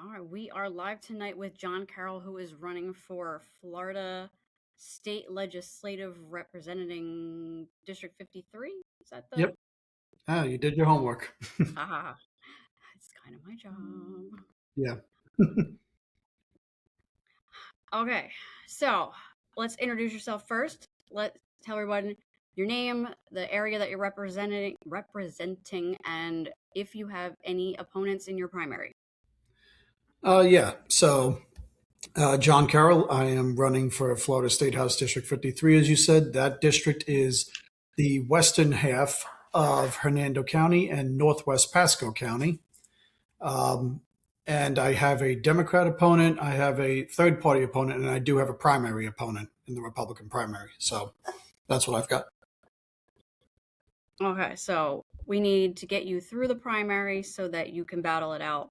All right, we are live tonight with John Carroll, who is running for Florida State Legislative representing District 53. Is that the? Yep. Ah, you did your homework. Ah, it's kind of my job. Yeah. Okay, so let's introduce yourself first. Let's tell everyone your name, the area that you're representing, and if you have any opponents in your primary. Yeah. John Carroll, I am running for Florida State House District 53, as you said. That district is the western half of Hernando County and northwest Pasco County. Um, and I have a Democrat opponent, I have a third party opponent, and I do have a primary opponent in the Republican primary. So that's what I've got. Okay, so we need to get you through the primary so that you can battle it out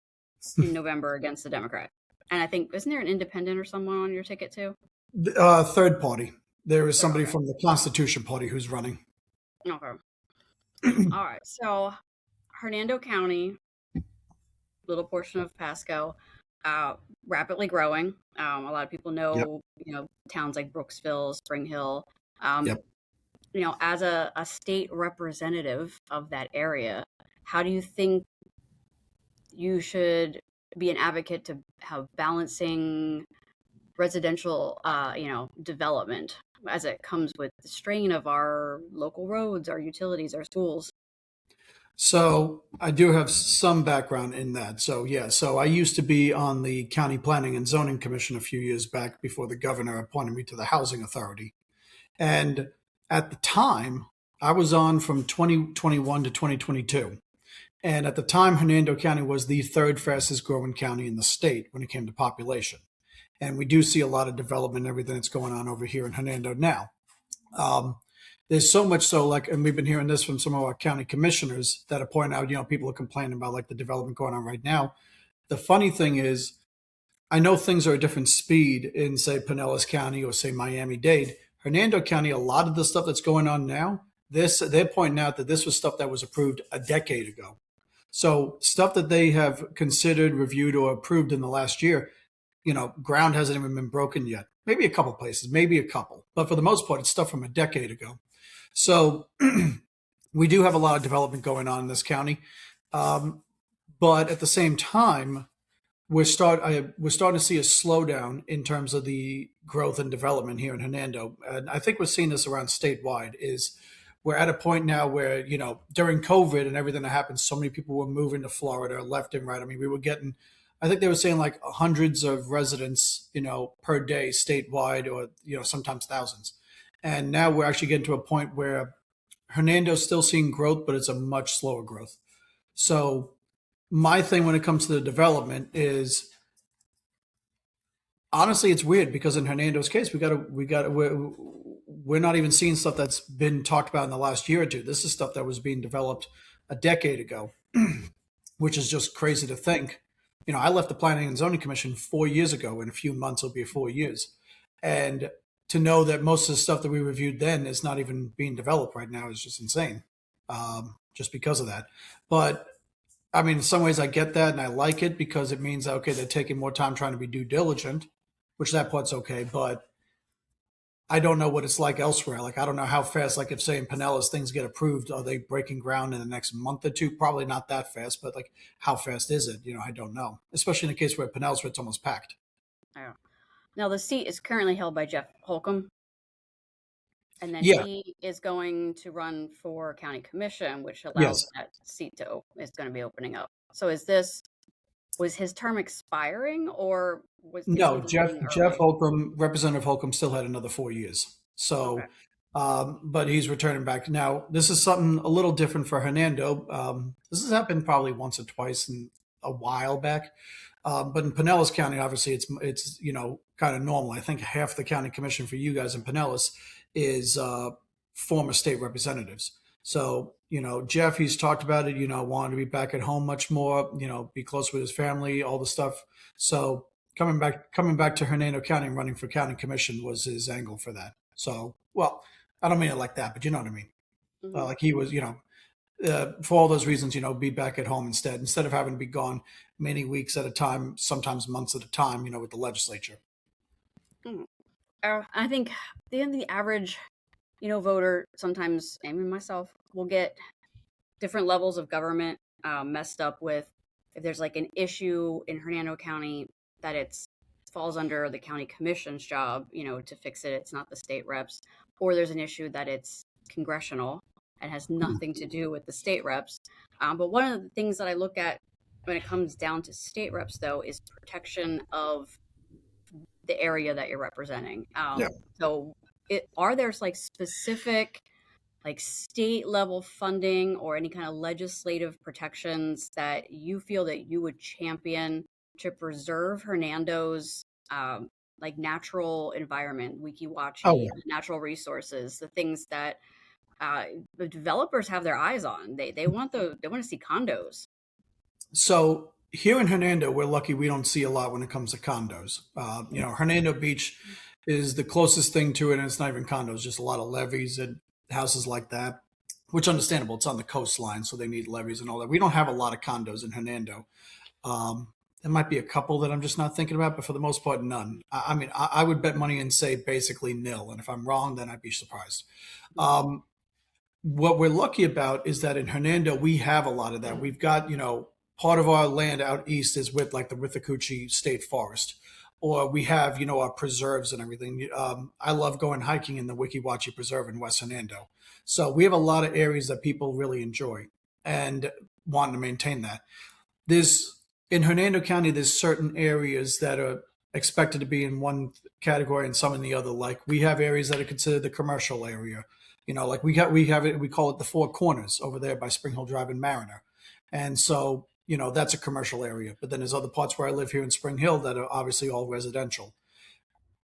in November against the Democrat. And I think, isn't there an independent or someone on your ticket too? Third party. There is somebody Okay. from the Constitution Party who's running. Okay. All right. So Hernando County, little portion of Pasco, rapidly growing. A lot of people Yep. know, towns like Brooksville, Spring Hill. Um, Yep. as a state representative of that area, how do you think you should be an advocate to have balancing residential, development as it comes with the strain of our local roads, our utilities, our schools? So I do have some background in that. So I used to be on the County Planning and Zoning Commission a few years back before the governor appointed me to the Housing Authority. And at the time, I was on from 2021 to 2022. And at the time, Hernando County was the third fastest growing county in the state when it came to population. And we do see a lot of development and everything that's going on over here in Hernando now. Um, there's so much so, like, and we've been hearing this from some of our county commissioners that are pointing out, people are complaining about like the development going on right now. The funny thing is, I know things are a different speed in, say, Pinellas County or, say, Miami-Dade. Hernando County, a lot of the stuff that's going on now, they're pointing out that this was stuff that was approved a decade ago. So stuff that they have considered, reviewed, or approved in the last year, ground hasn't even been broken yet. Maybe a couple places, maybe a couple. But for the most part, it's stuff from a decade ago. So we do have a lot of development going on in this county. But at the same time, we're starting to see a slowdown in terms of the growth and development here in Hernando. And I think we're seeing this around statewide is we're at a point now where, during COVID and everything that happened, so many people were moving to Florida left and right. I mean, we were getting, I think they were saying like hundreds of residents, per day statewide or, sometimes thousands. And now we're actually getting to a point where Hernando's still seeing growth, but it's a much slower growth. So my thing when it comes to the development is honestly it's weird because in Hernando's case we're not even seeing stuff that's been talked about in the last year or two. This is stuff that was being developed a decade ago, which is just crazy to think. I left the Planning and Zoning Commission 4 years ago. In a few months, it'll be 4 years. And to know that most of the stuff that we reviewed then is not even being developed right now is just insane, just because of that. But I mean, in some ways, I get that and I like it because it means that, okay, they're taking more time trying to be due diligent, which that part's okay. But I don't know what it's like elsewhere. Like, I don't know how fast, like if say in Pinellas things get approved, are they breaking ground in the next month or two? Probably not that fast, but like how fast is it? I don't know, especially in a case where Pinellas, where it's almost packed. Yeah. Now, the seat is currently held by Jeff Holcomb, and then Yeah. he is going to run for county commission, which allows Yes. that seat is going to be opening up. So was his term expiring, or is he No, leaving Jeff early? Holcomb, Representative Holcomb, still had another 4 years. Okay. But he's returning back now. This is something a little different for Hernando. This has happened probably once or twice in a while back. But in Pinellas County, obviously, it's kind of normal. I think half the county commission for you guys in Pinellas is former state representatives. So Jeff, he's talked about it. Wanting to be back at home much more. Be close with his family, all the stuff. So coming back to Hernando County and running for county commission was his angle for that. So, well, I don't mean it like that, but you know what I mean. Hmm. Like he was, for all those reasons, be back at home instead of having to be gone many weeks at a time, sometimes months at a time, with the legislature. Mm. I think the average, voter sometimes, and even myself, will get different levels of government messed up with if there's like an issue in Hernando County that it's falls under the county commission's job, to fix it. It's not the state reps, or there's an issue that it's congressional and has nothing to do with the state reps. But one of the things that I look at when it comes down to state reps, though, is protection of the area that you're representing. Yeah. So, are there like specific like state level funding or any kind of legislative protections that you feel that you would champion to preserve Hernando's like natural environment, Oh, Wikiwachi, yeah. natural resources, the things that the developers have their eyes on. They want to see condos. So here in Hernando, we're lucky we don't see a lot when it comes to condos. Hernando Beach is the closest thing to it, and it's not even condos, just a lot of levees and houses like that, which understandable. It's on the coastline, so they need levees and all that. We don't have a lot of condos in Hernando. There might be a couple that I'm just not thinking about, but for the most part, none. I mean, I would bet money and say basically nil. And if I'm wrong, then I'd be surprised. Um, what we're lucky about is that in Hernando, we have a lot of that. We've got, part of our land out east is with like the Withlacoochee State Forest, or we have, our preserves and everything. I love going hiking in the Wiki Wachee Preserve in West Hernando. So we have a lot of areas that people really enjoy and want to maintain that. There's in Hernando County, there's certain areas that are expected to be in one category and some in the other. Like we have areas that are considered the commercial area. Like we call it the Four Corners over there by Spring Hill Drive and Mariner. And so, that's a commercial area. But then there's other parts where I live here in Spring Hill that are obviously all residential.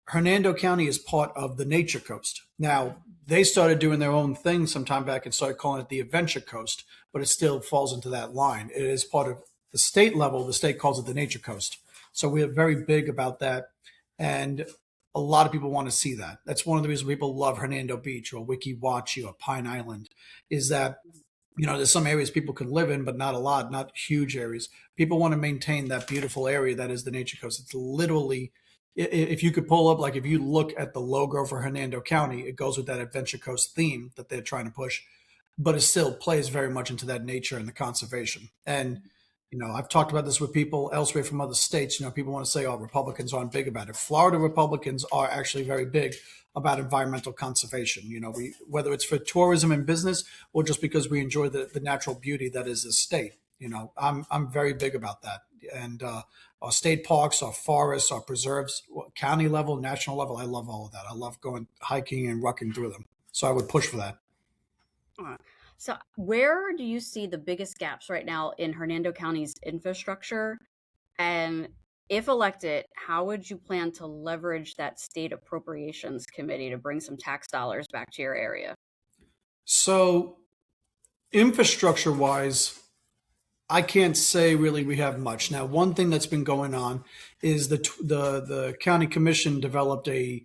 Hernando County is part of the Nature Coast. Now, they started doing their own thing sometime back and started calling it the Adventure Coast, but it still falls into that line. It is part of the state level. The state calls it the Nature Coast. So we are very big about that. And a lot of people want to see that. That's one of the reasons people love Hernando Beach or Wiki Wachee or Pine Island is that there's some areas people can live in, but not a lot, not huge areas. People want to maintain that beautiful area that is the Nature Coast. It's literally, if you could pull up, like if you look at the logo for Hernando County, it goes with that Adventure Coast theme that they're trying to push, but it still plays very much into that nature and the conservation. And, I've talked about this with people elsewhere from other states. People want to say, oh, Republicans aren't big about it. Florida Republicans are actually very big about environmental conservation. Whether it's for tourism and business or just because we enjoy the natural beauty that is the state. I'm very big about that. And our state parks, our forests, our preserves, county level, national level, I love all of that. I love going hiking and rucking through them. So I would push for that. Uh, So, where do you see the biggest gaps right now in Hernando County's infrastructure? And if elected, how would you plan to leverage that state appropriations committee to bring some tax dollars back to your area? So infrastructure wise, I can't say really we have much. Now, one thing that's been going on is the county commission developed a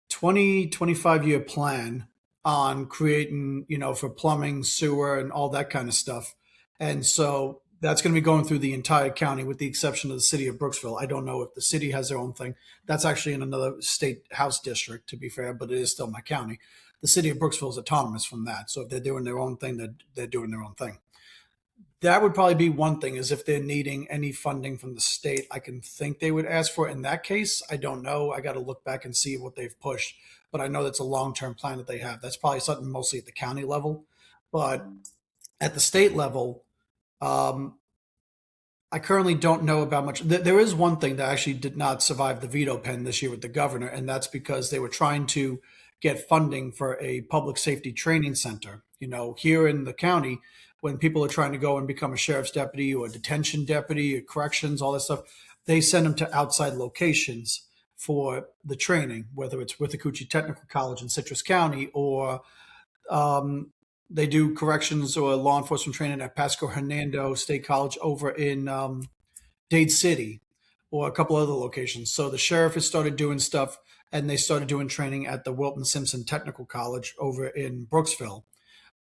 25 year plan on creating, for plumbing, sewer, and all that kind of stuff. And so that's going to be going through the entire county with the exception of the city of Brooksville. I don't know if the city has their own thing. That's actually in another state house district, to be fair, but it is still my county. The city of Brooksville is autonomous from that. So if they're doing their own thing, they're doing their own thing. That would probably be one thing is if they're needing any funding from the state, I can think they would ask for it. In that case, I don't know. I got to look back and see what they've pushed. But I know that's a long-term plan that they have. That's probably something mostly at the county level. But at the state level, um, I currently don't know about much. There is one thing that actually did not survive the veto pen this year with the governor, and that's because they were trying to get funding for a public safety training center. Here in the county, when people are trying to go and become a sheriff's deputy or a detention deputy or corrections, all that stuff, they send them to outside locations for the training, whether it's Withlacoochee Technical College in Citrus County or um, they do corrections or law enforcement training at Pasco Hernando State College over in Dade City or a couple other locations. So the sheriff has started doing stuff and they started doing training at the Wilton Simpson Technical College over in Brooksville.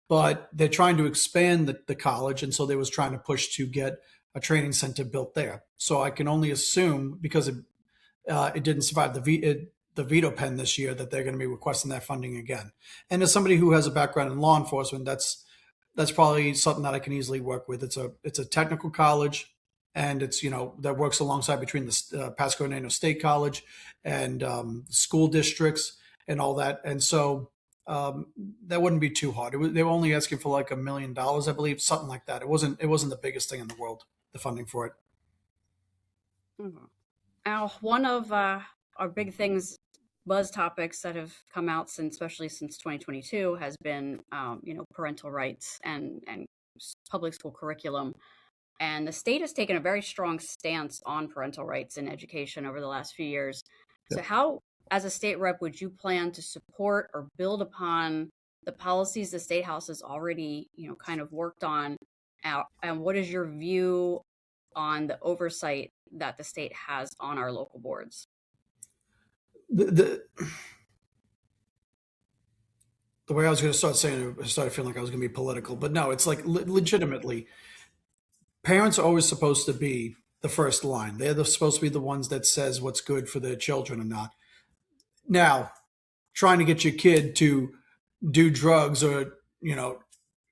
but they're trying to expand the college, and so they was trying to push to get a training center built there. So I can only assume, because it didn't survive the veto pen this year, that they're going to be requesting that funding again. And as somebody who has a background in law enforcement, that's probably something that I can easily work with. It's a technical college, and it's, that works alongside between the Pasco Coordinator State College and school districts and all that. And so that wouldn't be too hard. They were only asking for like $1 million, I believe, something like that. It wasn't the biggest thing in the world, the funding for it. Mhm. Now, one of our big things, buzz topics that have come out since, especially since 2022, has been, parental rights and public school curriculum. And the state has taken a very strong stance on parental rights in education over the last few years. So, Yep. how, as a state rep, would you plan to support or build upon the policies the state house has already, kind of worked on? And what is your view on the oversight that the state has on our local boards? The the way I was going to start saying it, I started feeling like I was going to be political, but no, it's like legitimately, parents are always supposed to be the first line. Supposed to be the ones that says what's good for their children or not. Now, trying to get your kid to do drugs or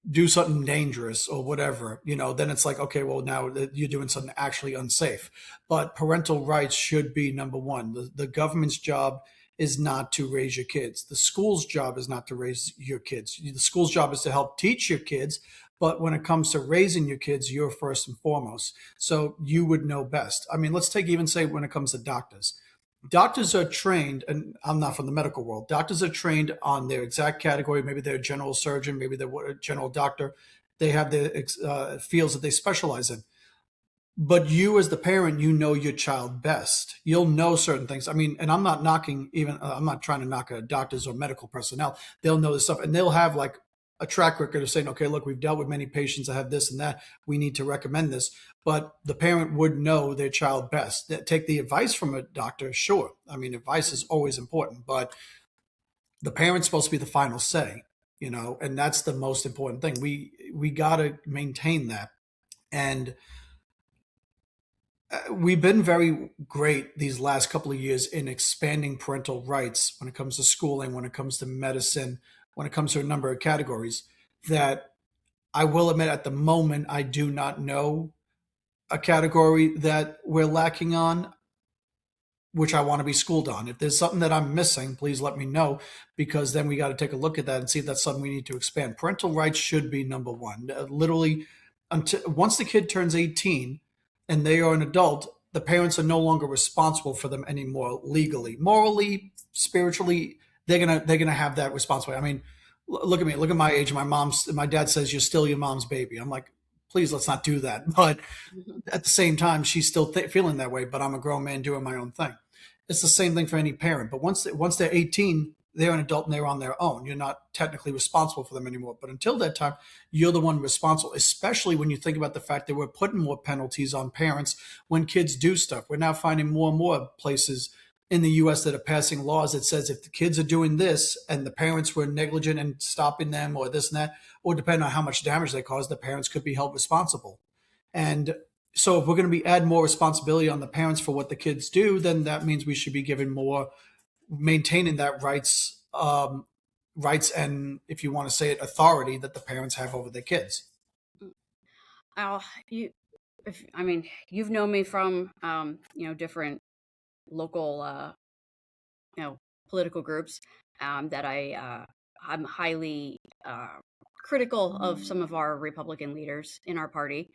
do something dangerous or whatever, then it's like, okay, well, now that you're doing something actually unsafe. But parental rights should be number one. The government's job is not to raise your kids. The school's job is not to raise your kids. The school's job is to help teach your kids. But when it comes to raising your kids, you're first and foremost. So you would know best. I mean, let's take even say when it comes to doctors. Doctors are trained, and I'm not from the medical world. Doctors are trained on their exact category. Maybe they're a general surgeon, maybe they're a general doctor. They have the fields that they specialize in. But you, as the parent, you know your child best. You'll know certain things. I mean, and I'm not knocking even. I'm not trying to knock doctors or medical personnel. They'll know this stuff, and they'll have like a track record of saying, "Okay, look, we've dealt with many patients that have this and that. We need to recommend this." But the parent would know their child best. Take the advice from a doctor, sure. I mean, advice is always important, but the parent's supposed to be the final say. And that's the most important thing. We got to maintain that, and we've been very great these last couple of years in expanding parental rights when it comes to schooling, when it comes to medicine, when it comes to a number of categories that I will admit at the moment, I do not know a category that we're lacking on, which I want to be schooled on. If there's something that I'm missing, please let me know, because then we got to take a look at that and see if that's something we need to expand. Parental rights should be number one. Literally, until once the kid turns 18 and they are an adult, the parents are no longer responsible for them anymore legally, morally, spiritually. They're gonna have that responsibility. I mean, look at me. Look at my age. My dad says you're still your mom's baby. I'm like, please let's not do that. But at the same time, she's still feeling that way. But I'm a grown man doing my own thing. It's the same thing for any parent. But once they're 18, they're an adult and they're on their own. You're not technically responsible for them anymore. But until that time, you're the one responsible, especially when you think about the fact that we're putting more penalties on parents when kids do stuff. We're now finding more and more places in the US that are passing laws that says if the kids are doing this and the parents were negligent in stopping them or this and that, or depending on how much damage they caused, the parents could be held responsible. And so if we're going to be add more responsibility on the parents for what the kids do, then that means we should be given more maintaining that rights, and if you want to say it, authority that the parents have over their kids. Oh, you've known me from, different local, you know, political groups, that I'm highly critical of some of our Republican leaders in our party.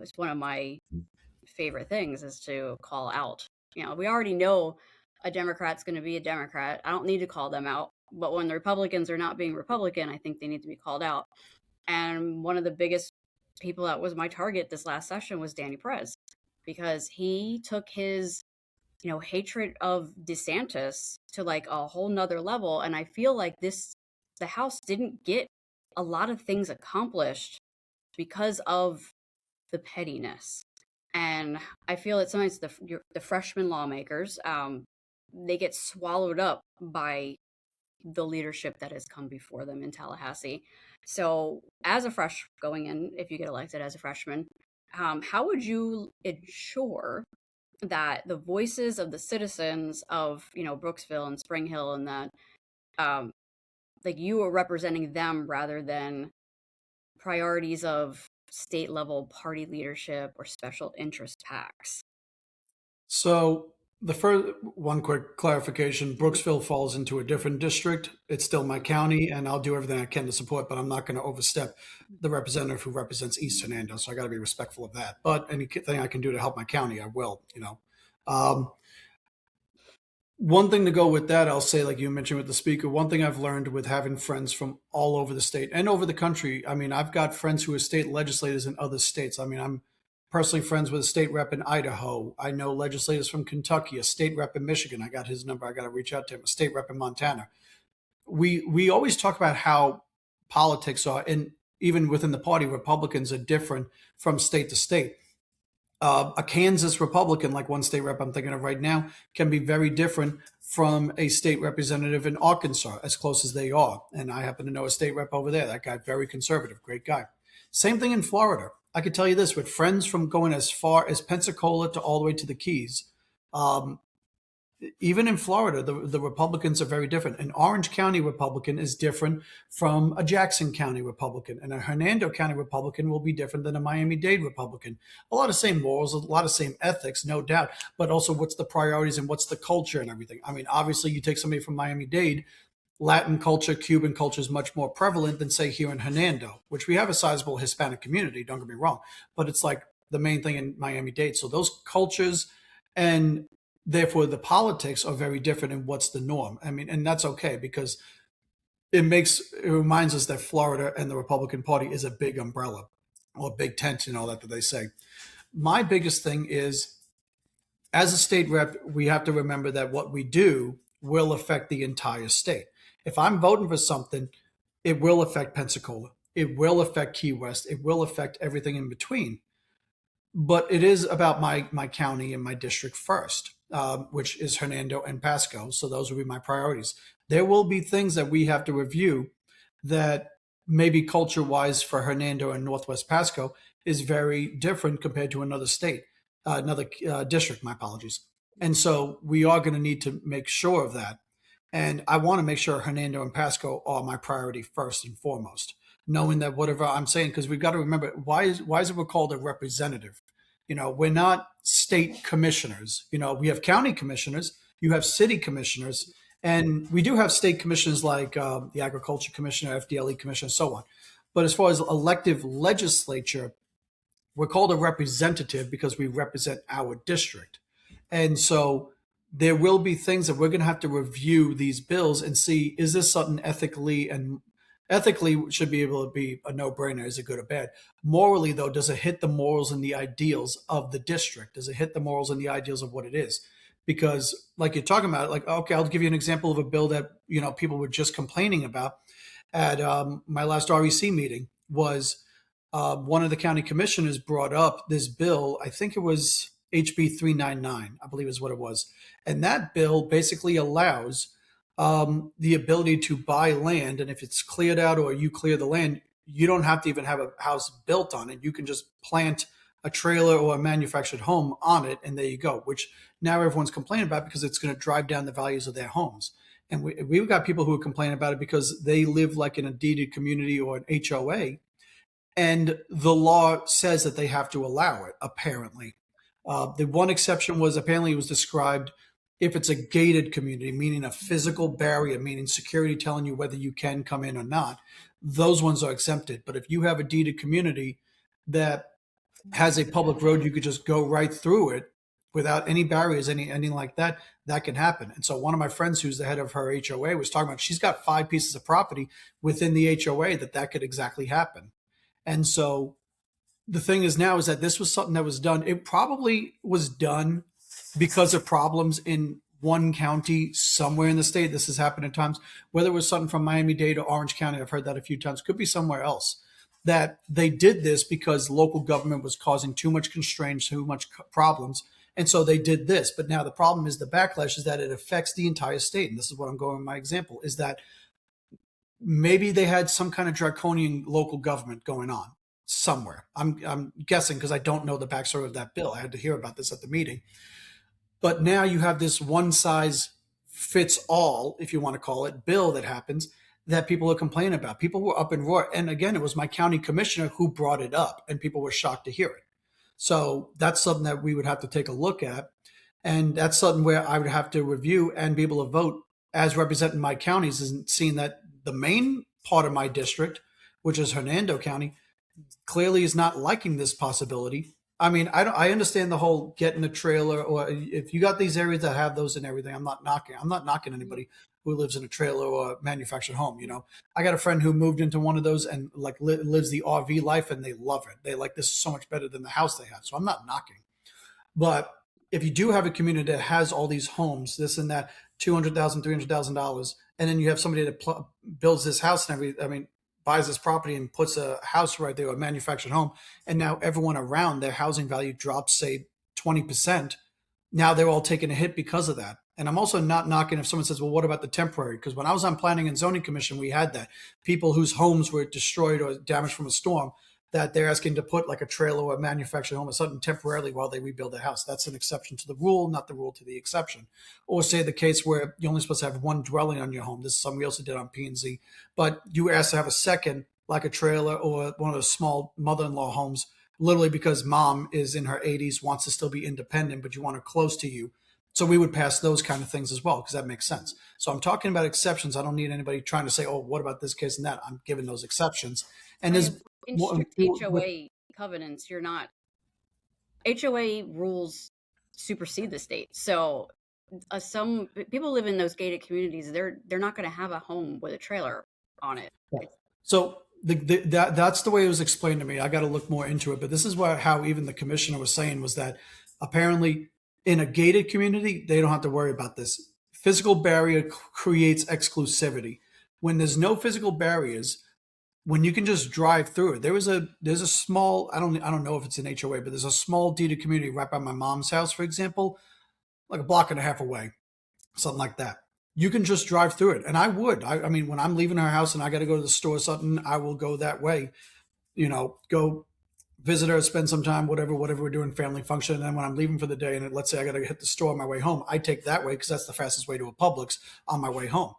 It's one of my favorite things is to call out. We already know a Democrat's going to be a Democrat. I don't need to call them out. But when the Republicans are not being Republican, I think they need to be called out. And one of the biggest people that was my target this last session was Danny Perez, because he took his, hatred of DeSantis to like a whole nother level. And I feel like the House didn't get a lot of things accomplished because of the pettiness. And I feel that sometimes the freshman lawmakers, they get swallowed up by the leadership that has come before them in Tallahassee. So, as a fresh going in, if you get elected as a freshman, how would you ensure that the voices of the citizens of, Brooksville and Spring Hill and that, um, like, you are representing them rather than priorities of state level party leadership or special interest PACs? So the first one quick clarification: Mhm. Brooksville falls into a different district. It's still my county, and I'll do everything I can to support, but I'm not going to overstep the representative who represents East Hernando. So I got to be respectful of that. But anything I can do to help my county, I will. One thing to go with that, I'll say, like you mentioned with the speaker, one thing I've learned with having friends from all over the state and over the country. I mean, I've got friends who are state legislators in other states. I mean, I'm personally friends with a state rep in Idaho. I know legislators from Kentucky, a state rep in Michigan. I got his number. I got to reach out to him. A state rep in Montana. We always talk about how politics are, and even within the party, Republicans are different from state to state. A Kansas Republican, like one state rep I'm thinking of right now, can be very different from a state representative in Arkansas, as close as they are. And I happen to know a state rep over there. That guy, very conservative, great guy. Same thing in Florida. I could tell you this: with friends from going as far as Pensacola to all the way to the Keys, um, even in Florida, the Republicans are very different. An Orange County Republican is different from a Jackson County Republican, and a Hernando County Republican will be different than a Miami-Dade Republican. A lot of same morals, a lot of same ethics, no doubt, but also what's the priorities and what's the culture and everything. I mean, obviously, you take somebody from Miami-Dade, Latin culture, Cuban culture is much more prevalent than, say, here in Hernando, which we have a sizable Hispanic community, don't get me wrong, but it's like the main thing in Miami-Dade. So those cultures and therefore the politics are very different in what's the norm. I mean, and that's okay because it reminds us that Florida and the Republican Party is a big umbrella or big tent and all that they say. My biggest thing is, as a state rep, we have to remember that what we do will affect the entire state. If I'm voting for something, it will affect Pensacola. It will affect Key West. It will affect everything in between. But it is about my county and my district first, which is Hernando and Pasco. So those will be my priorities. There will be things that we have to review that maybe culture wise for Hernando and Northwest Pasco is very different compared to another state, another district. My apologies. And so we are going to need to make sure of that. And I want to make sure Hernando and Pasco are my priority first and foremost, knowing that whatever I'm saying, because we've got to remember why is it we're called a representative? We're not state commissioners. We have county commissioners, you have city commissioners, and we do have state commissioners like the Agriculture Commissioner, FDLE Commissioner, so on. But as far as elective legislature, we're called a representative because we represent our district. And so there will be things that we're going to have to review these bills and see, is this something ethically should be able to be a no-brainer? Is it good or bad? Morally, though, does it hit the morals and the ideals of the district? Does it hit the morals and the ideals of what it is? Because like you're talking about, like, okay, I'll give you an example of a bill that, people were just complaining about at my last REC meeting was one of the county commissioners brought up this bill. I think it was HB 399, I believe is what it was. And that bill basically allows the ability to buy land. And if it's cleared out or you clear the land, you don't have to even have a house built on it. You can just plant a trailer or a manufactured home on it, and there you go, which now everyone's complaining about because it's going to drive down the values of their homes. And we've got people who are complaining about it because they live like in a deeded community or an HOA, and the law says that they have to allow it, apparently. The one exception was apparently it was described if it's a gated community, meaning a physical barrier, meaning security telling you whether you can come in or not, those ones are exempted. But if you have a deeded community that has a public road, you could just go right through it without any barriers, anything like that, that can happen. And so one of my friends who's the head of her HOA was talking about she's got 5 pieces of property within the HOA that could exactly happen. And so the thing is now is that this was something that was done. It probably was done because of problems in one county somewhere in the state. This has happened at times, whether it was something from Miami-Dade or Orange County. I've heard that a few times. Could be somewhere else that they did this because local government was causing too much constraints, too much problems, And so they did this. But now the problem is the backlash is that it affects the entire state. And this is what I'm going with my example is that maybe they had some kind of draconian local government going on somewhere. I'm guessing because I don't know the backstory of that bill. I had to hear about this at the meeting. But now you have this one size fits all, if you want to call it, bill that happens that people are complaining about. People were up in roar. And again, it was my county commissioner who brought it up, and people were shocked to hear it. So that's something that we would have to take a look at. And that's something where I would have to review and be able to vote as representing my counties, and seeing that the main part of my district, which is Hernando County, clearly is not liking this possibility. I mean, I understand the whole getting a trailer, or if you got these areas that have those and everything, I'm not knocking. I'm not knocking anybody who lives in a trailer or a manufactured home. You know, I got a friend who moved into one of those and like lives the RV life, and they love it. They like this so much better than the house they have. So I'm not knocking. But if you do have a community that has all these homes, this and that, $200,000, $300,000, and then you have somebody that builds this house and I mean, buys this property and puts a house right there, a manufactured home, and now everyone around their housing value drops, say 20%. Now they're all taking a hit because of that. And I'm also not knocking if someone says, well, what about the temporary? Because when I was on Planning and Zoning Commission, we had that. People whose homes were destroyed or damaged from a storm, that they're asking to put like a trailer or a manufactured home or something temporarily while they rebuild the house. That's an exception to the rule, not the rule to the exception. Or say the case where you're only supposed to have one dwelling on your home. This is something we also did on P&Z. But you were asked to have a second, like a trailer or one of those small mother-in-law homes, literally because mom is in her 80s, wants to still be independent, but you want her close to you. So we would pass those kind of things as well, because that makes sense. So I'm talking about exceptions. I don't need anybody trying to say, oh, what about this case and that? I'm giving those exceptions. And I there's mean, in strict HOA covenants, you're not HOA rules supersede the state. So some people live in those gated communities. They're not going to have a home with a trailer on it. So that's the way it was explained to me. I got to look more into it, but this is how even the commissioner was saying was that apparently in a gated community they don't have to worry about this. Physical barrier creates exclusivity. When there's no physical barriers, when you can just drive through it, there's a small, I don't know if it's an HOA, but there's a small deeded community right by my mom's house, for example, like a block and a half away, something like that. You can just drive through it. And I would. I mean, when I'm leaving her house and I got to go to the store or something, I will go that way, go visit her, spend some time, whatever we're doing, family function. And then when I'm leaving for the day, and let's say I got to hit the store on my way home, I take that way because that's the fastest way to a Publix on my way home.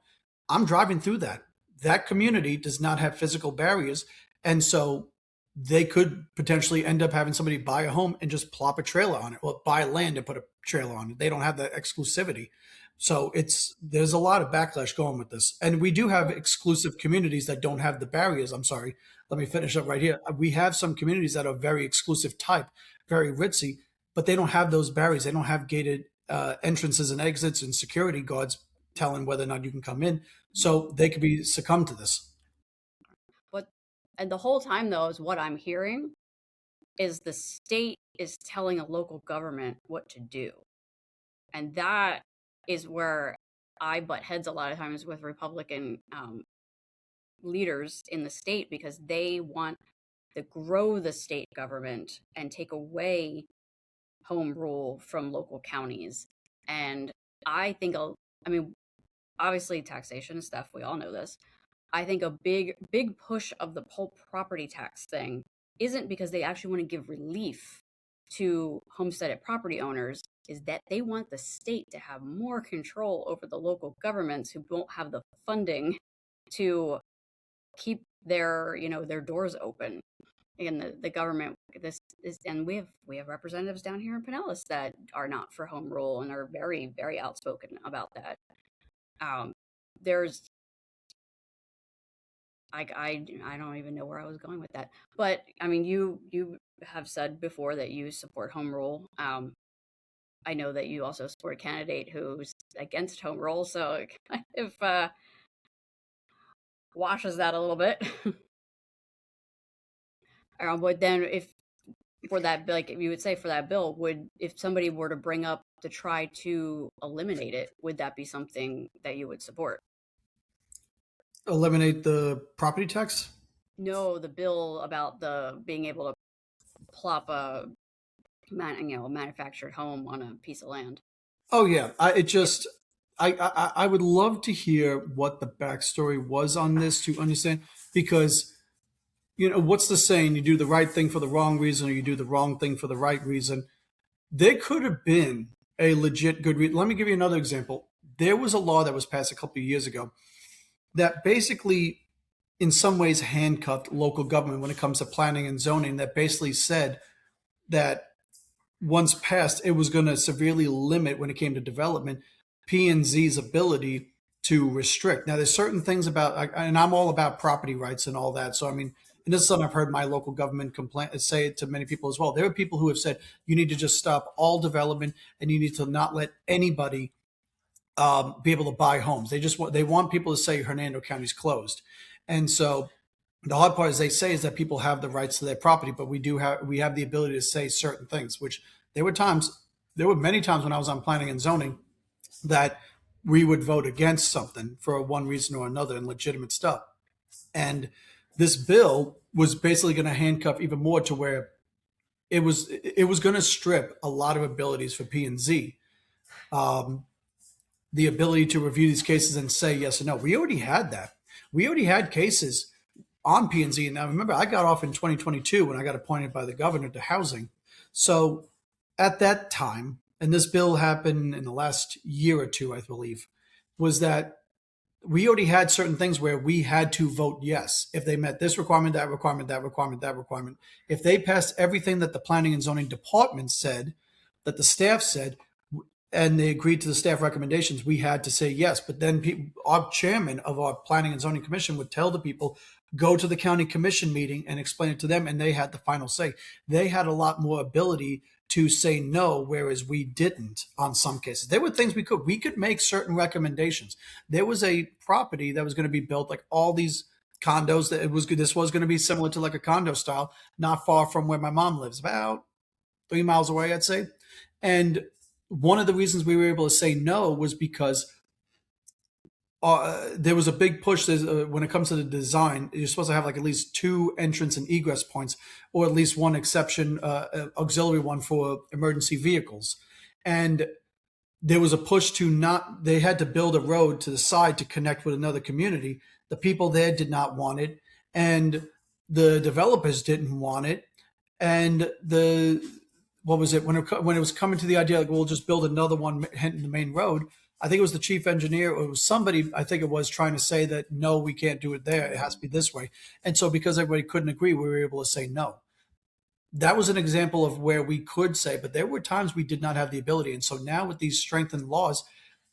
I'm driving through that. That community does not have physical barriers. And so they could potentially end up having somebody buy a home and just plop a trailer on it, or buy land and put a trailer on it. They don't have that exclusivity. So there's a lot of backlash going with this. And we do have exclusive communities that don't have the barriers. I'm sorry. Let me finish up right here. We have some communities that are very exclusive type, very ritzy, but they don't have those barriers. They don't have gated entrances and exits and security guards telling whether or not you can come in. So they could be succumb to this. But and the whole time though is what I'm hearing is the state is telling a local government what to do. And that is where I butt heads a lot of times with Republican leaders in the state, because they want to grow the state government and take away home rule from local counties. And I think, I mean, obviously taxation and stuff, we all know this. I think a big push of the whole property tax thing isn't because they actually want to give relief to homesteaded property owners, is that they want the state to have more control over the local governments who don't have the funding to keep their doors open. And the government, this is, and we have representatives down here in Pinellas that are not for home rule and are very, very outspoken about that. There's I don't even know where I was going with that, but I mean, you have said before that you support home rule. I know that you also support a candidate who's against home rule, so it kind of washes that a little bit. But then, if for that, like you would say for that bill, would if somebody were to bring up to try to eliminate it, would that be something that you would support? Eliminate the property tax? No, the bill about the being able to plop a manufactured home on a piece of land. Oh yeah, I would love to hear what the backstory was on this to understand, because what's the saying? You do the right thing for the wrong reason, or you do the wrong thing for the right reason. There could have been a legit good reason. Let me give you another example. There was a law that was passed a couple of years ago that basically, in some ways, handcuffed local government when it comes to planning and zoning. That basically said that once passed, it was going to severely limit, when it came to development, P and Z's ability to restrict. Now, there's certain things about, and I'm all about property rights and all that. So, I mean, and this is something I've heard my local government complain say it to many people as well. There are people who have said you need to just stop all development and you need to not let anybody be able to buy homes. They want people to say Hernando County's closed, and so the hard part, as they say, is that people have the rights to their property, but we have the ability to say certain things. Which there were many times when I was on planning and zoning that we would vote against something for one reason or another and legitimate stuff. And this bill was basically going to handcuff even more to where it was going to strip a lot of abilities for P and Z. Um, the ability to review these cases and say yes or no. We already had that. We already had cases on P and Z. Now, remember, I got off in 2022 when I got appointed by the governor to housing. So at that time, and this bill happened in the last year or two, I believe, was that we already had certain things where we had to vote yes if they met this requirement, that requirement, that requirement, that requirement. If they passed everything that the planning and zoning department said, that the staff said, and they agreed to the staff recommendations, we had to say yes. But then our chairman of our planning and zoning commission would tell the people, go to the county commission meeting and explain it to them, and they had the final say. They had a lot more ability to say no, whereas we didn't on some cases. There were things we could make certain recommendations. There was a property that was going to be built, like all these condos, that this was going to be similar to like a condo style, not far from where my mom lives, about 3 miles away, I'd say. And one of the reasons we were able to say no was because there was a big push. When it comes to the design, you're supposed to have like at least two entrance and egress points, or at least one exception, auxiliary one for emergency vehicles. And there was a push to not, they had to build a road to the side to connect with another community. The people there did not want it, and the developers didn't want it. And what was it, when it was coming to the idea, like, we'll just build another one hitting the main road. I think it was the chief engineer, or it was somebody, I think it was, trying to say that no, we can't do it there. It has to be this way. And so because everybody couldn't agree, we were able to say no. That was an example of where we could say, but there were times we did not have the ability. And so now with these strengthened laws,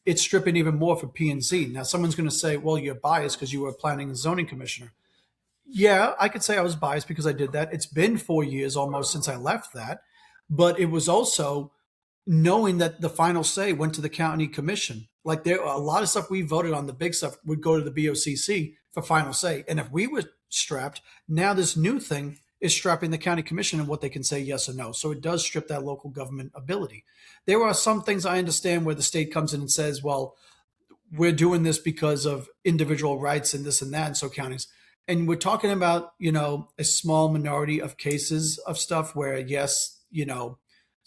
it's stripping even more for P and Z. Now someone's going to say, well, you're biased because you were a planning and zoning commissioner. Yeah, I could say I was biased because I did that. It's been 4 years almost since I left that, but it was also knowing that the final say went to the county commission. Like, there a lot of stuff we voted on, the big stuff would go to the BOCC for final say. And if we were strapped, now this new thing is strapping the county commission and what they can say yes or no. So it does strip that local government ability. There are some things I understand where the state comes in and says, well, we're doing this because of individual rights and this and that, and so counties. And we're talking about, a small minority of cases of stuff where, yes,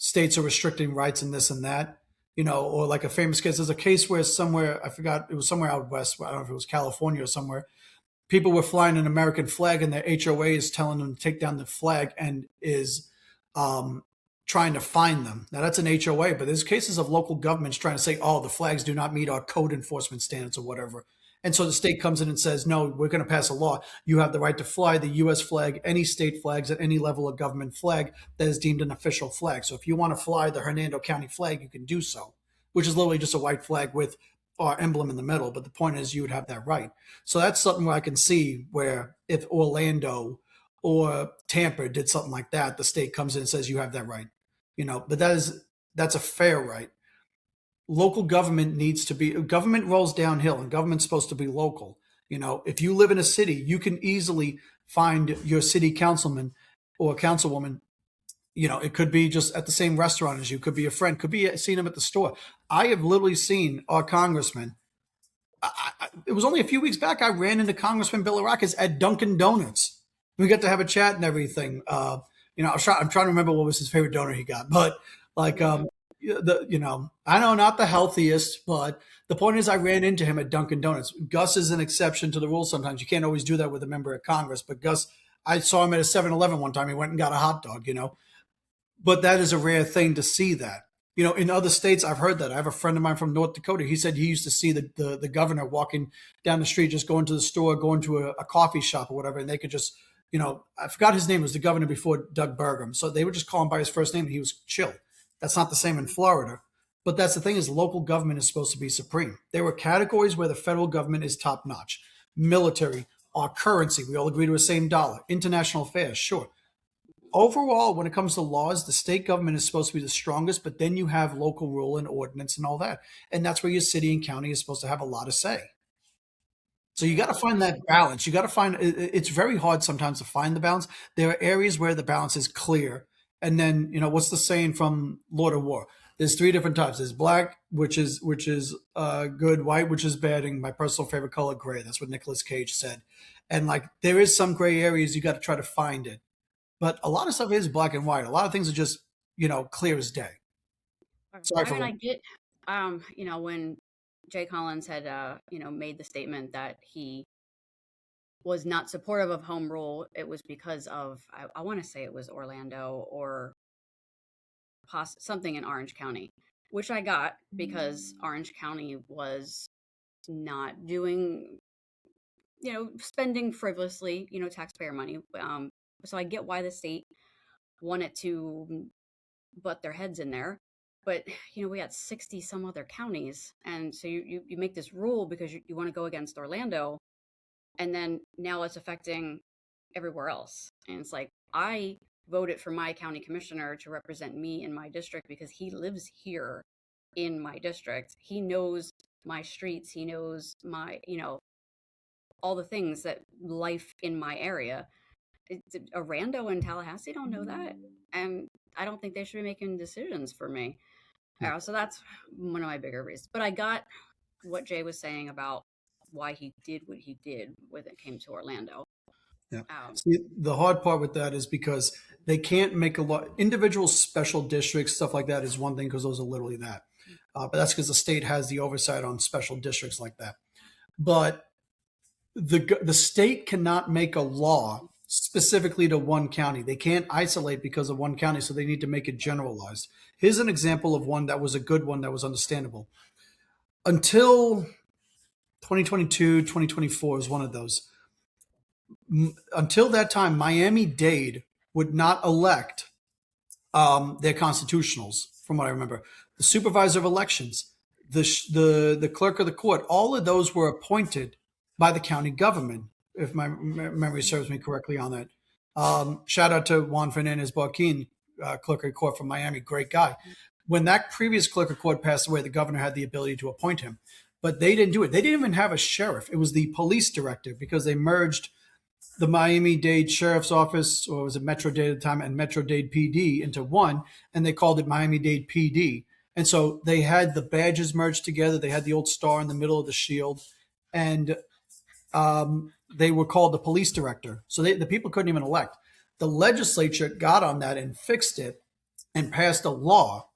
states are restricting rights and this and that, or like a famous case. There's a case where somewhere, I forgot, it was somewhere out west, I don't know if it was California or somewhere, people were flying an American flag and their HOA is telling them to take down the flag and is trying to fine them. Now that's an HOA, but there's cases of local governments trying to say, oh, the flags do not meet our code enforcement standards or whatever. And so the state comes in and says, no, we're going to pass a law. You have the right to fly the U.S. flag, any state flags, at any level of government flag that is deemed an official flag. So if you want to fly the Hernando County flag, you can do so, which is literally just a white flag with our emblem in the middle. But the point is, you would have that right. So that's something where I can see where if Orlando or Tampa did something like that, the state comes in and says, you have that right. But that's a fair right. Local government government rolls downhill, and government's supposed to be local. If you live in a city, you can easily find your city councilman or councilwoman. It could be just at the same restaurant as you, could be a friend, could be seen him at the store. I have literally seen our congressman. It was only a few weeks back, I ran into Congressman Bill Arrakis at Dunkin' Donuts. We got to have a chat and everything. I'm trying to remember what was his favorite donor he got, but like, Mhm. I know not the healthiest, but the point is, I ran into him at Dunkin' Donuts. Gus is an exception to the rule. Sometimes you can't always do that with a member of Congress, but Gus, I saw him at a 7-Eleven one time. He went and got a hot dog, but that is a rare thing to see that. In other states, I've heard that. I have a friend of mine from North Dakota. He said he used to see the governor walking down the street, just going to the store, going to a coffee shop or whatever, and they could just, I forgot his name, was the governor before Doug Burgum. So they would just call him by his first name and he was chill. That's not the same in Florida. But that's the thing, is local government is supposed to be supreme. There were categories where the federal government is top notch. Military, our currency, we all agree to the same dollar. International affairs, sure. Overall, when it comes to laws, the state government is supposed to be the strongest, but then you have local rule and ordinance and all that. And that's where your city and county is supposed to have a lot of say. So you got to Yeah. find that balance. You got to find it's very hard sometimes to find the balance. There are areas where the balance is clear. And then, what's the saying from Lord of War? There's three different types. There's black, which is good, white, which is bad, and my personal favorite color, gray. That's what Nicolas Cage said. And like there is some gray areas, you got to try to find it. But a lot of stuff is black and white. A lot of things are just, clear as day. Sorry I for mean, I get, when Jay Collins had, made the statement that he was not supportive of home rule, it was because of, I want to say it was Orlando or something in Orange County, which I got because Orange County was not doing, spending frivolously, taxpayer money. So I get why the state wanted to butt their heads in there. But we had 60 some other counties, and so you make this rule because you want to go against Orlando, and then now it's affecting everywhere else. And it's like, I voted for my county commissioner to represent me in my district because he lives here in my district. He knows my streets, he knows my, all the things that life in my area. A rando in Tallahassee don't know that, and I don't think they should be making decisions for me. yeah. So that's one of my bigger reasons. But I got what Jay was saying about why he did what he did when it came to Orlando. Yeah. Um, See, the hard part with that is because they can't make a lot. Individual special districts, stuff like that, is one thing because those are literally that. But that's because the state has the oversight on special districts like that. But the state cannot make a law specifically to one county. They can't isolate because of one county, so they need to make it generalized. Here's an example of one that was a good one that was understandable. Until 2022, 2024 is one of those. Until that time, Miami-Dade would not elect their constitutionals, from what I remember. The supervisor of elections, the clerk of the court, all of those were appointed by the county government, if my memory serves me correctly on that. Shout out to Juan Fernandez Barquin, clerk of court from Miami, great guy. When that previous clerk of court passed away, the governor had the ability to appoint him, but they didn't do it. They didn't even have a sheriff. It was the police director because they merged the Miami-Dade Sheriff's Office, or was it Metro-Dade at the time, and Metro-Dade PD into one, and they called it Miami-Dade PD. And so they had the badges merged together. They had the old star in the middle of the shield, and they were called the police director. So the people couldn't even elect. The legislature got on that and fixed it and passed a law.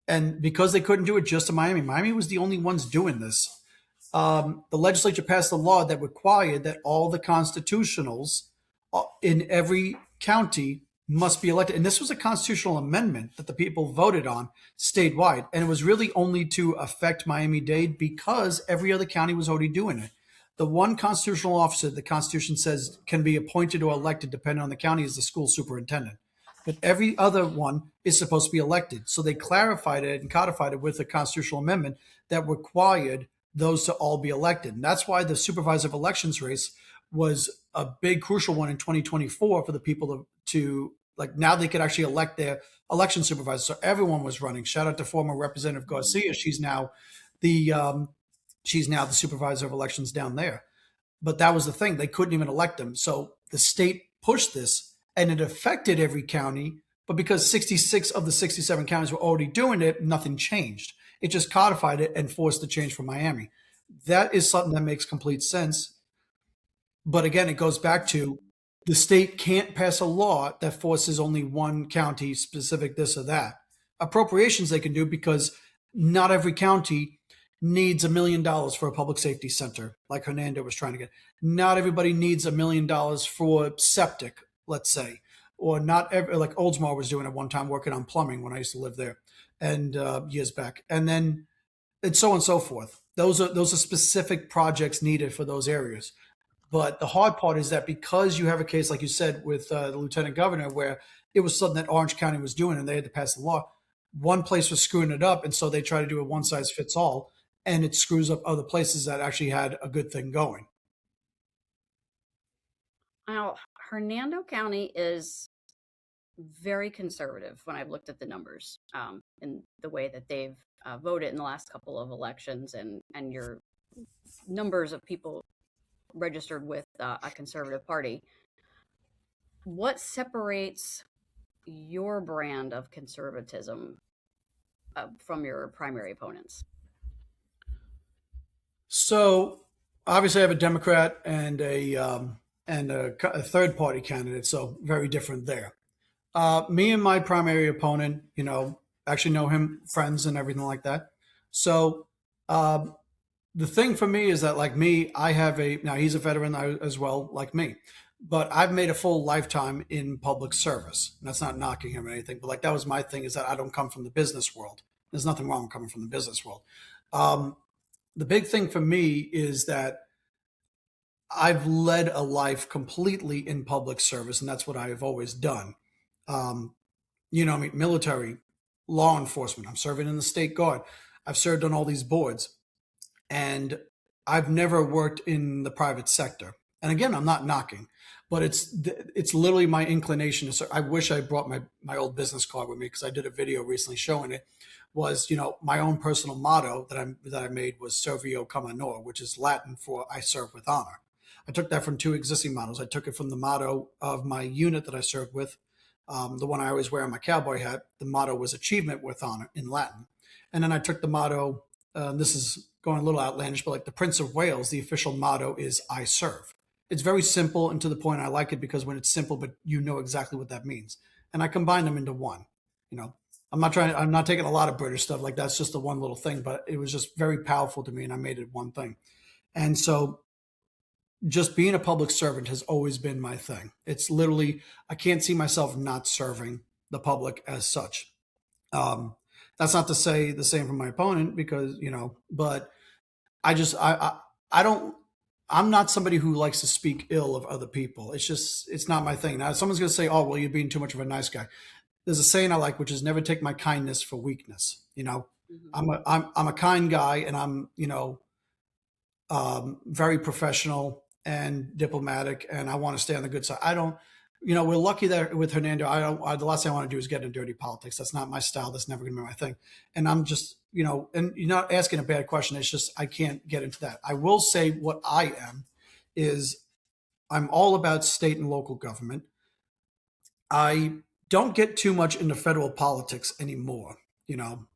And because they couldn't do it just to Miami, Miami was the only ones doing this. The legislature passed a law that required that all the constitutionals in every county must be elected. And this was a constitutional amendment that the people voted on statewide. And it was really only to affect Miami-Dade because every other county was already doing it. The one constitutional officer the Constitution says can be appointed or elected, depending on the county, is the school superintendent. But every other one is supposed to be elected. So they clarified it and codified it with a constitutional amendment that required those to all be elected. And that's why the supervisor of elections race was a big crucial one in 2024 for the people to like, now they could actually elect their election supervisor. So everyone was running. Shout out to former Representative Garcia. The she's now the supervisor of elections down there. But that was the thing. They couldn't even elect them. So the state pushed this and it affected every county. But because 66 of the 67 counties were already doing it, nothing changed. It just codified it and forced the change for Miami. That is something that makes complete sense. But again, it goes back to the state can't pass a law that forces only one county specific this or that. Appropriations they can do because not every county needs $1 million for a public safety center, like Hernando was trying to get. Not everybody needs $1 million for septic, let's say, or not every, like Oldsmar was doing at one time, working on plumbing when I used to live there, and years back, and then and so on and so forth. Those are specific projects needed for those areas. But the hard part is that because you have a case, like you said, with the lieutenant governor, where it was something that Orange County was doing and they had to pass the law, one place was screwing it up. And so they try to do a one size fits all, and it screws up other places that actually had a good thing going. Now, Hernando County is very conservative when I've looked at the numbers and the way that they've voted in the last couple of elections, and your numbers of people registered with a conservative party. What separates your brand of conservatism from your primary opponents? So obviously, I have a Democrat and a third party candidate, so very different there. Me and my primary opponent, actually know him, friends and everything like that. So um, the thing for me is that, like me, I have a now he's a veteran as well, like me, but I've made a full lifetime in public service. And that's not knocking him or anything, but like that was my thing, is that I don't come from the business world. There's nothing wrong with coming from the business world. Um, the big thing for me is that I've led a life completely in public service, and that's what I have always done. Um, I mean, military, law enforcement. I'm serving in the state guard. I've served on all these boards, and I've never worked in the private sector. And again, I'm not knocking, but it's literally my inclination to serve. I wish I brought my old business card with me, because I did a video recently showing it. Was, my own personal motto that I made was "Servio cum honor," which is Latin for "I serve with honor." I took that from two existing mottos. I took it from the motto of my unit that I served with, the one I always wear on my cowboy hat. The motto was "Achievement with honor" in Latin, and then I took the motto. This is going a little outlandish, but like the Prince of Wales, the official motto is "I serve." It's very simple and to the point. I like it because when it's simple, but you know exactly what that means. And I combine them into one. You know, I'm not taking a lot of British stuff. Like that's just the one little thing, but it was just very powerful to me, and I made it one thing. And so just being a public servant has always been my thing. It's literally, I can't see myself not serving the public as such. Um, that's not to say the same for my opponent, because, but I don't, I'm not somebody who likes to speak ill of other people. It's not my thing. Now, someone's going to say, oh, well, you're being too much of a nice guy. There's a saying I like, which is never take my kindness for weakness. Mm-hmm. I'm a kind guy, and I'm, very professional and diplomatic, and I want to stay on the good side. I don't, we're lucky that with Hernando, the last thing I want to do is get into dirty politics. That's not my style. That's never going to be my thing. And I'm just, and you're not asking a bad question. It's just, I can't get into that. I will say what I am is I'm all about state and local government. I don't get too much into federal politics anymore.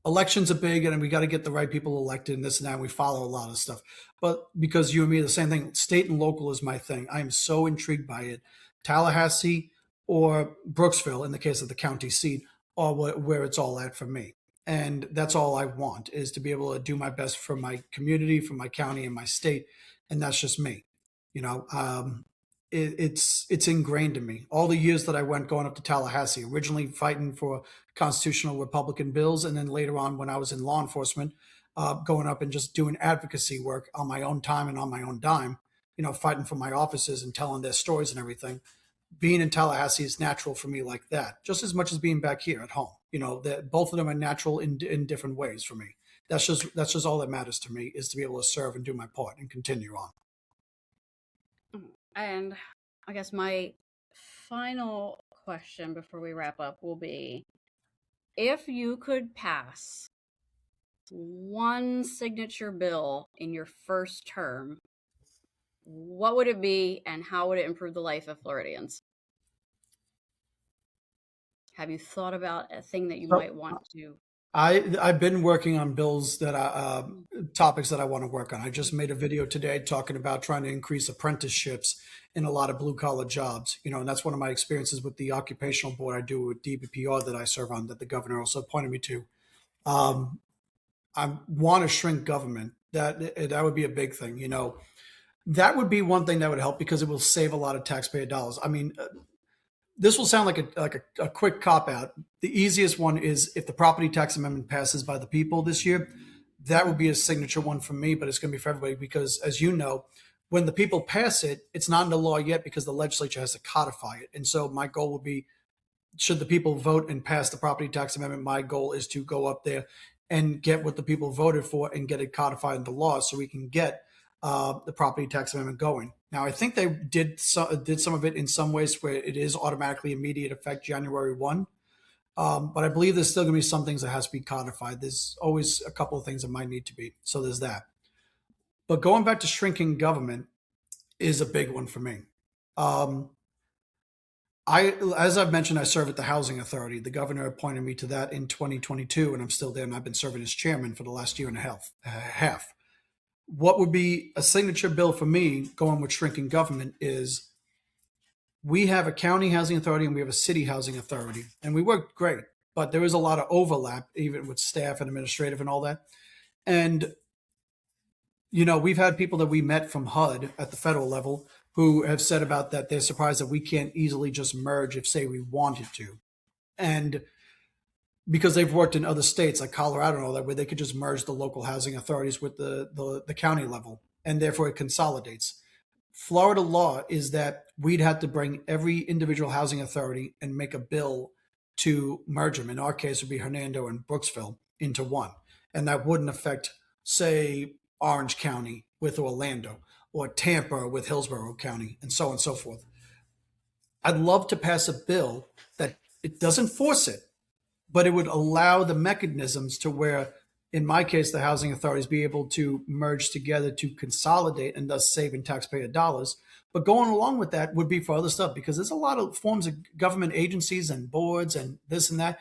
Elections are big, and we got to get the right people elected and this and that. And we follow a lot of stuff. But because you and me are the same thing, state and local is my thing. I am so intrigued by it. Tallahassee or Brooksville, in the case of the county seat, are where it's all at for me. And that's all I want, is to be able to do my best for my community, for my county, and my state. And that's just me. You know, um, it's ingrained in me. All the years that I went going up to Tallahassee, originally fighting for constitutional Republican bills, and then later on when I was in law enforcement, going up and just doing advocacy work on my own time and on my own dime. Fighting for my officers and telling their stories and everything. Being in Tallahassee is natural for me, like that, just as much as being back here at home. That both of them are natural in different ways for me. That's just all that matters to me, is to be able to serve and do my part and continue on. And I guess my final question before we wrap up will be, if you could pass one signature bill in your first term, what would it be, and how would it improve the life of Floridians? Have you thought about a thing that you So might want to? I've been working on bills that topics that I want to work on. I just made a video today talking about trying to increase apprenticeships in a lot of blue collar jobs. And that's one of my experiences with the occupational board I do with DBPR that I serve on, that the governor also appointed me to. Um, I want to shrink government. That would be a big thing. That would be one thing that would help because it will save a lot of taxpayer dollars. I mean, this will sound like a quick cop out. The easiest one is if the property tax amendment passes by the people this year, that would be a signature one for me, but it's going to be for everybody because, as you know, when the people pass it, it's not into law yet because the legislature has to codify it. And so my goal would be, should the people vote and pass the property tax amendment, my goal is to go up there and get what the people voted for and get it codified into law so we can get the property tax amendment going. Now, I think they did some of it in some ways where it is automatically immediate effect January 1. But I believe there's still going to be some things that has to be codified. There's always a couple of things that might need to be. So there's that. But going back to shrinking government is a big one for me. Um, as I've mentioned, I serve at the Housing Authority. The governor appointed me to that in 2022, and I'm still there. And I've been serving as chairman for the last year and a half. What would be a signature bill for me going with shrinking government is we have a county housing authority and we have a city housing authority, and we work great, but there is a lot of overlap, even with staff and administrative and all that. And we've had people that we met from HUD at the federal level who have said about that they're surprised that we can't easily just merge if, say, we wanted to. And because they've worked in other states like Colorado and all that, where they could just merge the local housing authorities with the county level, and therefore it consolidates. Florida law is that we'd have to bring every individual housing authority and make a bill to merge them. In our case, it would be Hernando and Brooksville into one. And that wouldn't affect, say, Orange County with Orlando or Tampa with Hillsborough County and so on and so forth. I'd love to pass a bill that it doesn't force it, but it would allow the mechanisms to where, in my case, the housing authorities be able to merge together to consolidate and thus saving taxpayer dollars. But going along with that would be for other stuff because there's a lot of forms of government agencies and boards and this and that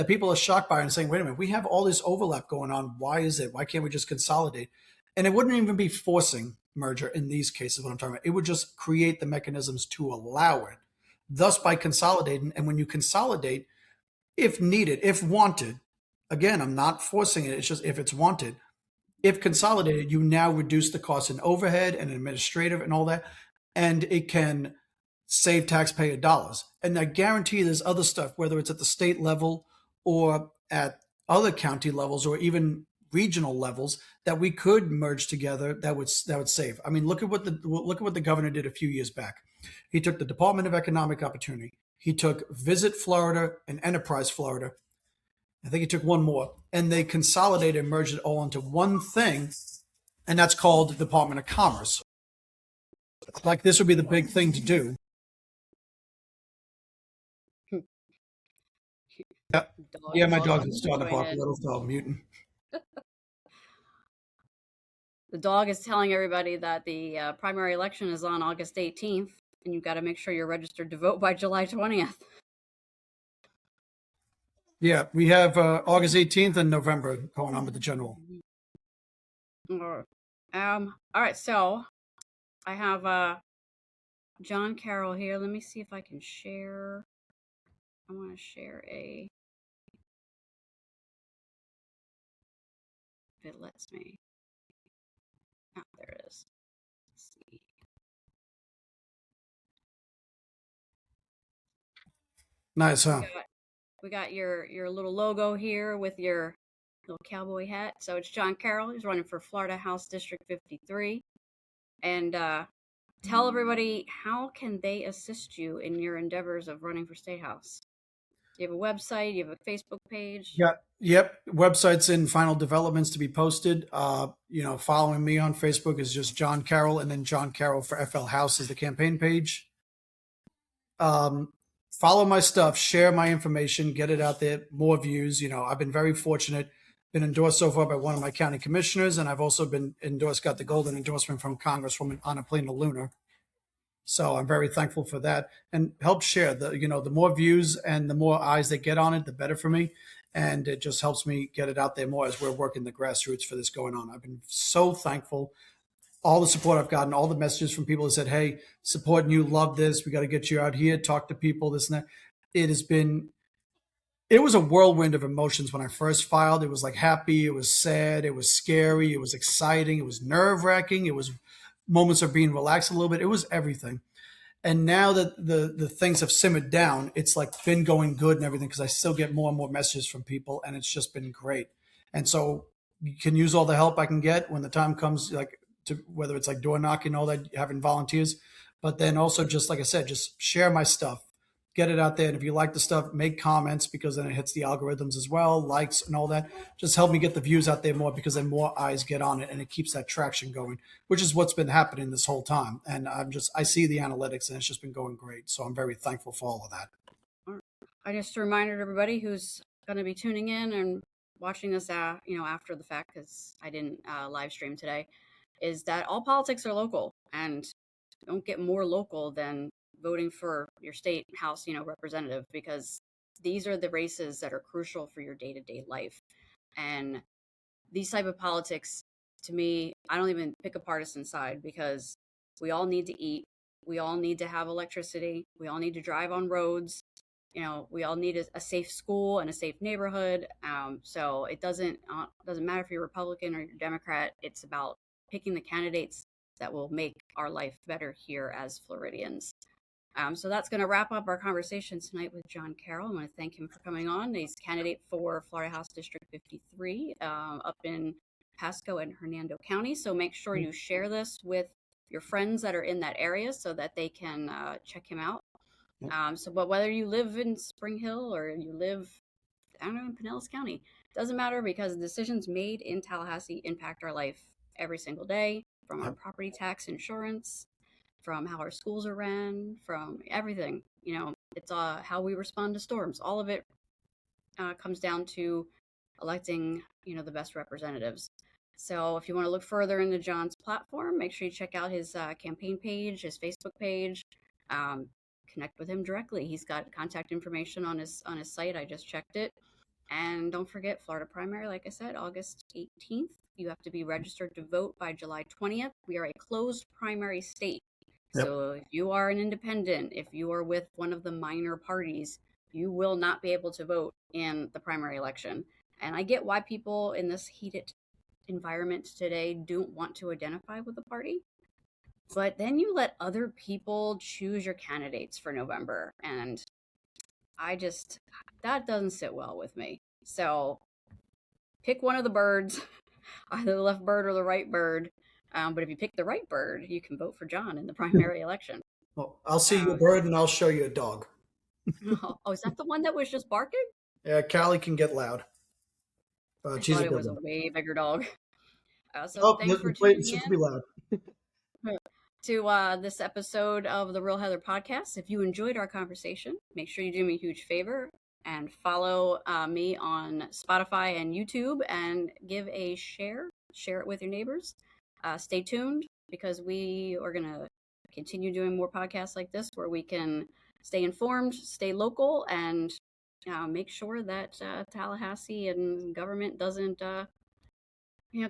people are shocked by and saying, wait a minute, we have all this overlap going on. Why is it? Why can't we just consolidate? And it wouldn't even be forcing merger in these cases, what I'm talking about. It would just create the mechanisms to allow it. Thus, by consolidating, and when you consolidate, if needed, if wanted, again, I'm not forcing it. It's just if it's wanted, if consolidated, you now reduce the cost in overhead and administrative and all that, and it can save taxpayer dollars. And I guarantee there's other stuff, whether it's at the state level or at other county levels or even regional levels, that we could merge together that would save. I mean, look at what the governor did a few years back. He took the Department of Economic Opportunity. He took Visit Florida and Enterprise Florida. I think he took one more, and they consolidated and merged it all into one thing, and that's called the Department of Commerce. Like this would be the big thing to do. Yeah, my dog is starting to bark a little, so I'm muting. The dog is telling everybody that the primary election is on August 18th, and you've got to make sure you're registered to vote by July 20th. Yeah, we have August 18th and November going on with the general. All right, so I have John Carroll here. Let me see if I can share. I want to share if it lets me. Oh, there it is. Let's see. Nice, huh? We got your little logo here with your little cowboy hat. So it's John Carroll. He's running for Florida House District 53. And tell everybody, how can they assist you in your endeavors of running for State House? Do you have a website? Do you have a Facebook page? Yeah. Yep. Website's in final developments to be posted. Following me on Facebook is just John Carroll, and then John Carroll for FL House is the campaign page. Follow my stuff, share my information, get it out there, more views. I've been very fortunate, been endorsed so far by one of my county commissioners, and I've also been endorsed, got the golden endorsement from Congresswoman Anna Plena Luna. So I'm very thankful for that, and help share the more views and the more eyes that get on it, the better for me. and it just helps me get it out there more as we're working the grassroots for this going on. I've been so thankful. All the support I've gotten, all the messages from people that said, "Hey, supporting you, love this. We got to get you out here, talk to people, this and that." It has been it was a whirlwind of emotions when I first filed. It was like happy, it was sad, it was scary, it was exciting, it was nerve wracking, it was moments of being relaxed a little bit. It was everything. And now that the things have simmered down, it's like been going good and everything because I still get more and more messages from people, and it's just been great. And so you can use all the help I can get when the time comes, like to whether it's like door knocking, all that, having volunteers, but then also just like I said, just share my stuff, get it out there. And if you like the stuff, make comments because then it hits the algorithms as well, likes and all that. Just help me get the views out there more because then more eyes get on it and it keeps that traction going, which is what's been happening this whole time. And I see the analytics and it's just been going great. So I'm very thankful for all of that. I just reminded everybody who's going to be tuning in and watching this, after the fact, because I didn't live stream today, is that all politics are local, and don't get more local than voting for your state house, representative, because these are the races that are crucial for your day-to-day life. And these type of politics, to me, I don't even pick a partisan side because we all need to eat. We all need to have electricity. We all need to drive on roads. We all need a safe school and a safe neighborhood. So it doesn't matter if you're Republican or you're Democrat. It's about picking the candidates that will make our life better here as Floridians. So that's going to wrap up our conversation tonight with John Carroll. I want to thank him for coming on. He's candidate for Florida House District 53 up in Pasco and Hernando County. So make sure you share this with your friends that are in that area so that they can check him out. But whether you live in Spring Hill or you live, I don't know, in Pinellas County, doesn't matter because the decisions made in Tallahassee impact our life every single day, from our property tax, insurance, from how our schools are ran, from everything. It's how we respond to storms. All of it comes down to electing, the best representatives. So if you want to look further into John's platform, make sure you check out his campaign page, his Facebook page. Connect with him directly. He's got contact information on his site. I just checked it. And don't forget, Florida primary, like I said, August 18th. You have to be registered to vote by July 20th. We are a closed primary state. Yep. So if you are an independent, if you are with one of the minor parties, you will not be able to vote in the primary election. And I get why people in this heated environment today don't want to identify with the party. But then you let other people choose your candidates for November. And that doesn't sit well with me. So pick one of the birds, either the left bird or the right bird. But if you pick the right bird, you can vote for John in the primary election. Well, I'll see your bird and I'll show you a dog. Oh, is that the one that was just barking? Yeah, Callie can get loud. I thought it was a way bigger dog. Thanks for tuning in. Be loud. To this episode of the Real Heather podcast. If you enjoyed our conversation, make sure you do me a huge favor and follow me on Spotify and YouTube and give a share it with your neighbors. Stay tuned because we are going to continue doing more podcasts like this where we can stay informed, stay local, and make sure that Tallahassee and government doesn't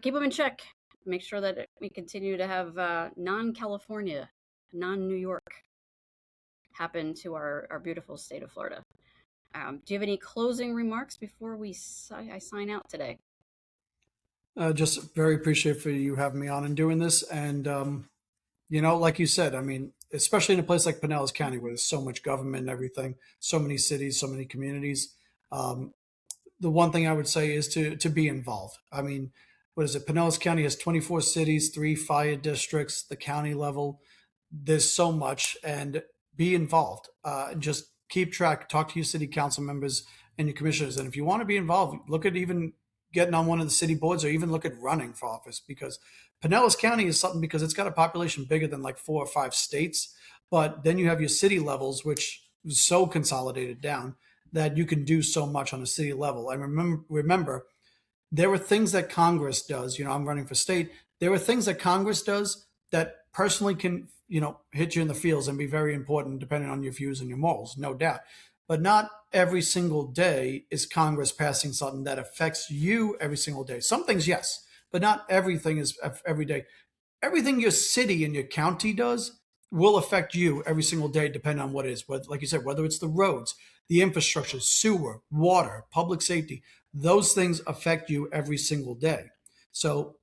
keep them in check. Make sure that we continue to have non-California, non-New York happen to our beautiful state of Florida. Do you have any closing remarks before I sign out today? Just very appreciative for you having me on and doing this. And, like you said, I mean, especially in a place like Pinellas County where there's so much government and everything, so many cities, so many communities. The one thing I would say is to be involved. I mean, what is it? Pinellas County has 24 cities, 3 fire districts, the county level. There's so much, and be involved. Just keep track, talk to your city council members and your commissioners. And if you want to be involved, look at even getting on one of the city boards or even look at running for office, because Pinellas County is something because it's got a population bigger than like 4 or 5 states. But then you have your city levels, which is so consolidated down that you can do so much on a city level. I remember there were things that Congress does. I'm running for state. There are things that Congress does that personally can, hit you in the feels and be very important depending on your views and your morals, no doubt. But not every single day is Congress passing something that affects you every single day. Some things, yes, but not everything is every day. Everything your city and your county does will affect you every single day, depending on what it is. Like you said, whether it's the roads, the infrastructure, sewer, water, public safety, those things affect you every single day. So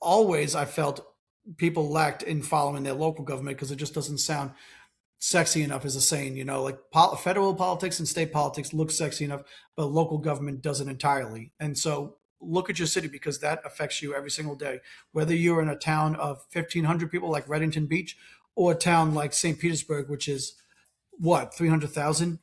always I felt people lacked in following their local government because it just doesn't sound sexy enough as a saying, like federal politics and state politics look sexy enough, but local government doesn't entirely. And so look at your city because that affects you every single day, whether you're in a town of 1,500 people like Reddington Beach or a town like St. Petersburg, which is what, 300,000?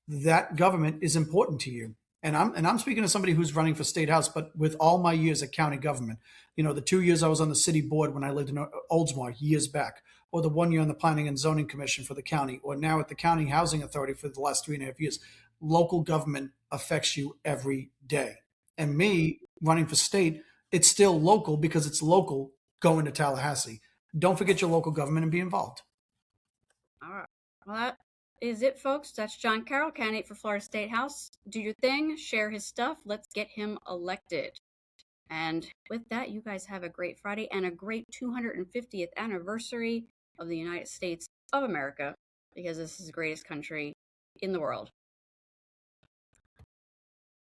That government is important to you. And I'm speaking to somebody who's running for state house, but with all my years at county government, the 2 years I was on the city board when I lived in Oldsmar years back, or the 1 year on the planning and zoning commission for the county, or now at the county housing authority for the last 3.5 years, local government affects you every day. And me running for state, it's still local because it's local going to Tallahassee. Don't forget your local government and be involved. All right. Well, that is it, folks. That's John Carroll, candidate for Florida State House. Do your thing, share his stuff. Let's get him elected. And with that, you guys have a great Friday and a great 250th anniversary of the United States of America, because this is the greatest country in the world.